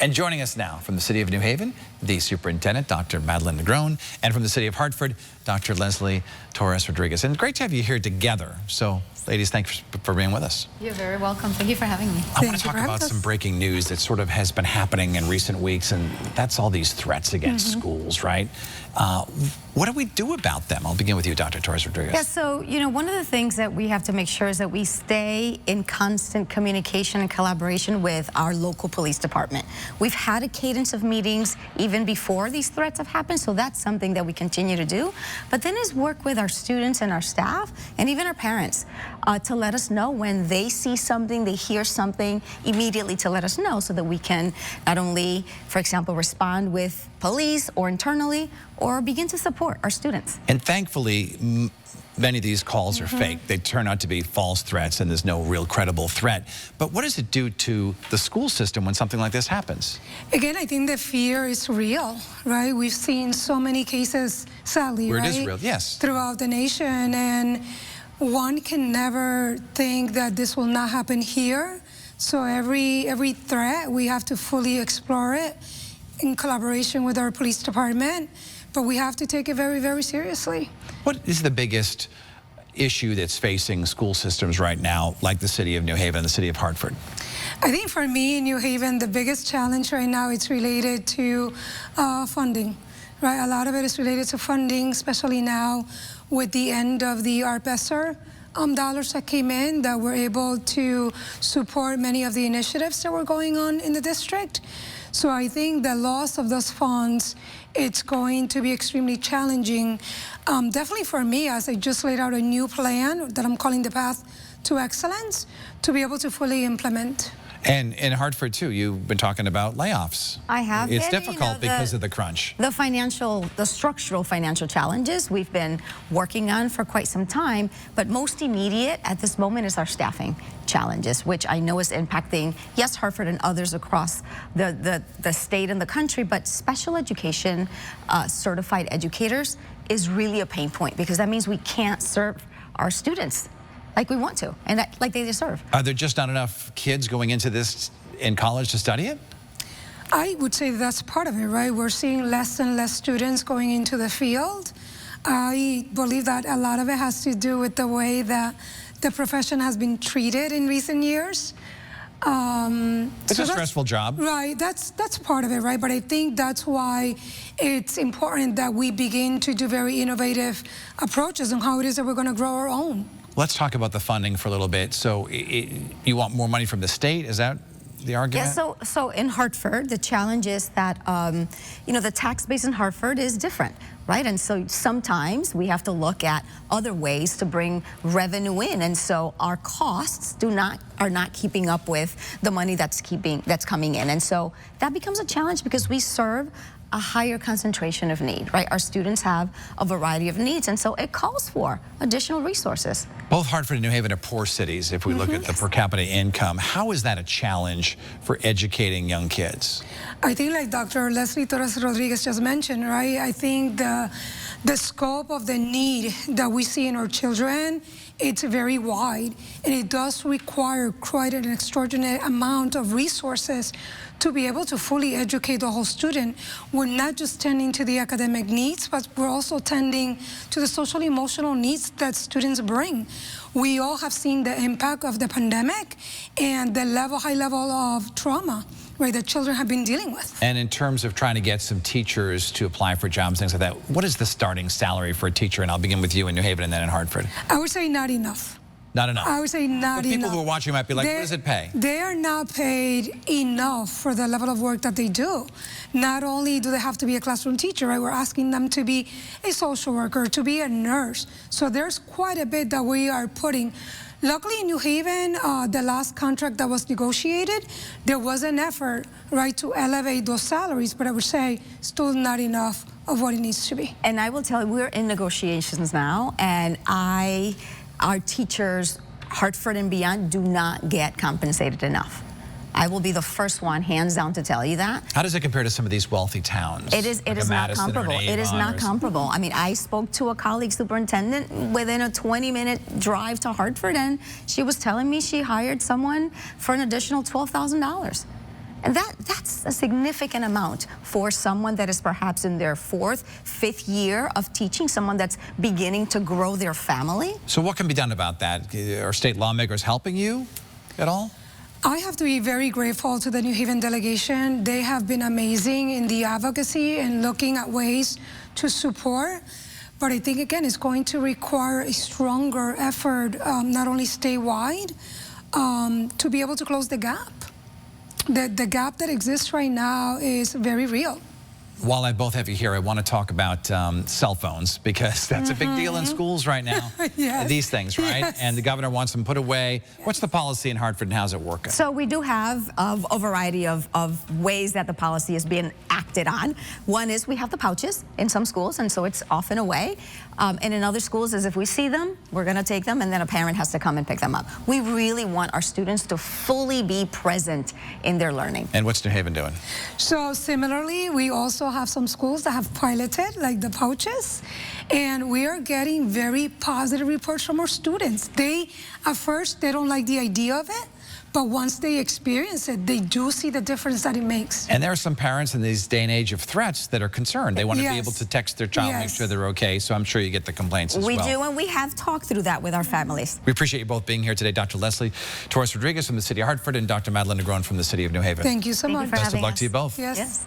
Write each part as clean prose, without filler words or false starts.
And joining us now from the city of New Haven, the superintendent, Dr. Madeline Negron, and from the city of Hartford, Dr. Leslie Torres-Rodriguez. And great to have you here together. So, ladies, thanks for being with us. You're very welcome. Thank you for having me. I want to talk about some breaking news that sort of has been happening in recent weeks, and that's all these threats against schools, right? What do we do about them? I'll begin with you, Dr. Torres-Rodriguez. Yeah, so, one of the things that we have to make sure is that we stay in constant communication and collaboration with our local police department. We've had a cadence of meetings even before these threats have happened, so that's something that we continue to do. But then is work with our students and our staff and even our parents to let us know when they see something, they hear something, immediately to let us know so that we can not only, for example, respond with police or internally, or begin to support our students. And thankfully, many of these calls are fake. They turn out to be false threats and there's no real credible threat. But what does it do to the school system when something like this happens? Again, I think the fear is real, right? We've seen so many cases, sadly, Where right? it is real, yes. Throughout the nation, and one can never think that this will not happen here. So every threat, we have to fully explore it in collaboration with our police department, but we have to take it very, very seriously. What is the biggest issue that's facing school systems right now, like the city of New Haven and the city of Hartford? I think for me in New Haven, the biggest challenge right now is related to funding, right? A lot of it is related to funding, especially now with the end of the ARPESR dollars that came in, that we're able to support many of the initiatives that were going on in the district. So I think the loss of those funds, it's going to be extremely challenging. Definitely for me, as I just laid out a new plan that I'm calling the Path to Excellence, to be able to fully implement. And in Hartford, too, you've been talking about layoffs. I have. It's difficult because of the crunch. The structural financial challenges we've been working on for quite some time, but most immediate at this moment is our staffing challenges, which I know is impacting, yes, Hartford and others across the state and the country, but special education certified educators is really a pain point, because that means we can't serve our students like we want to, and like they deserve. Are there just not enough kids going into this in college to study it? I would say that's part of it, right? We're seeing less and less students going into the field. I believe that a lot of it has to do with the way that the profession has been treated in recent years. It's a stressful job. Right, that's part of it, right? But I think that's why it's important that we begin to do very innovative approaches on how it is that we're going to grow our own. Let's talk about the funding for a little bit. So you want more money from the state? Is that the argument? Yeah, so in Hartford, the challenge is that, the tax base in Hartford is different, right? And so sometimes we have to look at other ways to bring revenue in. And so our costs are not keeping up with the money that's coming in. And so that becomes a challenge because we serve a higher concentration of need, right? Our students have a variety of needs, and so it calls for additional resources. Both Hartford and New Haven are poor cities if we look at the per capita income. How is that a challenge for educating young kids? I think, like Dr. Leslie Torres-Rodriguez just mentioned, right? I think the scope of the need that we see in our children, it's very wide, and it does require quite an extraordinary amount of resources to be able to fully educate the whole student. We're not just tending to the academic needs, but we're also tending to the social emotional needs that students bring. We all have seen the impact of the pandemic and the high level of trauma, right, that children have been dealing with. And in terms of trying to get some teachers to apply for jobs, things like that, what is the starting salary for a teacher? And I'll begin with you in New Haven and then in Hartford. I would say not enough. Not enough? I would say not enough. People who are watching might be like, what does it pay? They are not paid enough for the level of work that they do. Not only do they have to be a classroom teacher, right? We're asking them to be a social worker, to be a nurse. So there's quite a bit that we are putting. Luckily in New Haven, the last contract that was negotiated, there was an effort, right, to elevate those salaries, but I would say still not enough of what it needs to be. And I will tell you, we're in negotiations now, and our teachers, Hartford and beyond, do not get compensated enough. I will be the first one, hands down, to tell you that. How does it compare to some of these wealthy towns? It is not comparable. It is not comparable. I mean, I spoke to a colleague superintendent within a 20-minute drive to Hartford, and she was telling me she hired someone for an additional $12,000. And that's a significant amount for someone that is perhaps in their 4th, 5th year of teaching, someone that's beginning to grow their family. So what can be done about that? Are state lawmakers helping you at all? I have to be very grateful to the New Haven delegation. They have been amazing in the advocacy and looking at ways to support. But I think, again, it's going to require a stronger effort, not only statewide, to be able to close the gap. The gap that exists right now is very real. While I both have you here, I want to talk about cell phones, because that's a big deal in schools right now. Yes. These things, right? Yes. And the governor wants them put away. What's the policy in Hartford and how's it working? So we do have a variety of ways that the policy is being acted on. One is we have the pouches in some schools, and so it's off and away. And in other schools, is if we see them, we're going to take them, and then a parent has to come and pick them up. We really want our students to fully be present in their learning. And what's New Haven doing? So similarly, we also have some schools that have piloted, like the pouches, and we are getting very positive reports from our students. At first, they don't like the idea of it, but once they experience it, they do see the difference that it makes. And there are some parents in this day and age of threats that are concerned. They want to be Yes. able to text their child, make Yes. sure they're okay. So I'm sure you get the complaints as We well. do, and we have talked through that with our families. We appreciate you both being here today. Dr. Leslie Torres-Rodriguez from the city of Hartford and Dr. Madeline Negron from the city of New Haven. Thank you so Thank you much. for Best of having luck us. to you both. Yes. Yes.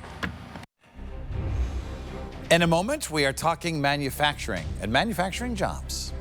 In a moment, we are talking manufacturing and manufacturing jobs.